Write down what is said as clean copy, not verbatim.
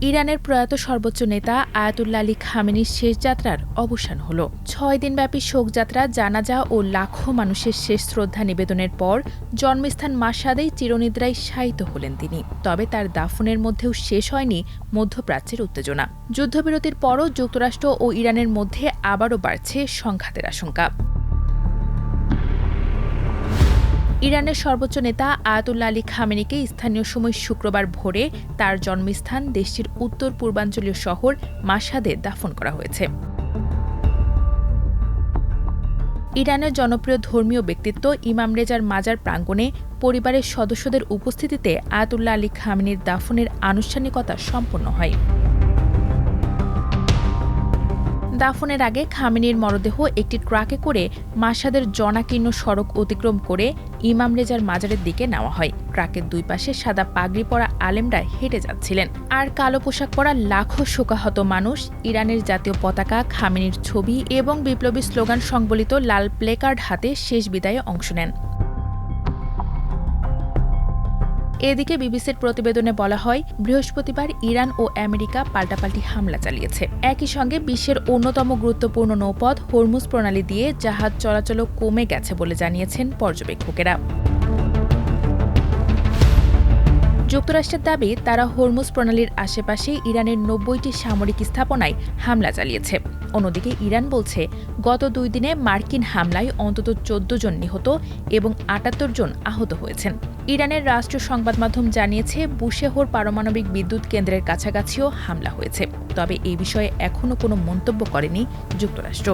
ইরানের প্রয়াত সর্বোচ্চ নেতা আয়াতুল্লাহ আলী খামেনির শেষ যাত্রার অবসান হল। ৬ দিনব্যাপী শোকযাত্রা, জানাজা ও লাখো মানুষের শেষ শ্রদ্ধা নিবেদনের পর জন্মস্থান মাশহাদেই চিরনিদ্রায় শায়িত হলেন তিনি। তবে তার দাফনের মধ্যেও শেষ হয়নি মধ্যপ্রাচ্যের উত্তেজনা। যুদ্ধবিরতির পরও যুক্তরাষ্ট্র ও ইরানের মধ্যে আবারও বাড়ছে সংঘাতের আশঙ্কা। ইরানের সর্বোচ্চ নেতা আয়াতুল্লাহ আলী খামেনিকে স্থানীয় সময় শুক্রবার ভোরে তার জন্মস্থান দেশটির উত্তর পূর্বাঞ্চলীয় শহর মাশহাদে দাফন করা হয়েছে। ইরানের জনপ্রিয় ধর্মীয় ব্যক্তিত্ব ইমাম রেজার মাজার প্রাঙ্গণে পরিবারের সদস্যদের উপস্থিতিতে আয়াতুল্লাহ আলী খামেনির দাফনের আনুষ্ঠানিকতা সম্পন্ন হয়। দাফনের আগে খামেনির মরদেহ একটি ট্রাকে করে মাশহাদের জনাকীর্ণ সড়ক অতিক্রম করে ইমাম রেজার মাজারের দিকে নেওয়া হয়। ট্রাকের দুই পাশে সাদা পাগড়ি পরা আলেমরা হেঁটে যাচ্ছিলেন, আর কালো পোশাক পরা লাখো শোকাহত মানুষ ইরানের জাতীয় পতাকা, খামেনির ছবি এবং বিপ্লবী স্লোগান সংবলিত লাল প্লেকার্ড হাতে শেষ বিদায়ে অংশ নেন। এদিকে বিবিসির প্রতিবেদনে বলা হয়, বৃহস্পতিবার ইরান ও আমেরিকা পাল্টাপাল্টি হামলা চালিয়েছে। একই সঙ্গে বিশ্বের অন্যতম গুরুত্বপূর্ণ নৌপথ হরমুজ প্রণালী দিয়ে জাহাজ চলাচলও কমে গেছে বলে জানিয়েছেন পর্যবেক্ষকেরা। যুক্তরাষ্ট্রের দাবি, তারা হরমুজ প্রণালীর আশেপাশে ইরানের ৯০টি সামরিক স্থাপনায় হামলা চালিয়েছে। অন্যদিকে ইরান বলছে, গত ২ দিনে মার্কিন হামলায় অন্তত ১৪ জন নিহত এবং ৭৮ জন আহত হয়েছেন। ইরানের রাষ্ট্রীয় সংবাদ মাধ্যম জানিয়েছে, বুশেহর পারমাণবিক বিদ্যুৎ কেন্দ্রের কাছাকাছিও হামলা হয়েছে। তবে এই বিষয়ে এখনও কোনো মন্তব্য করেনি যুক্তরাষ্ট্র।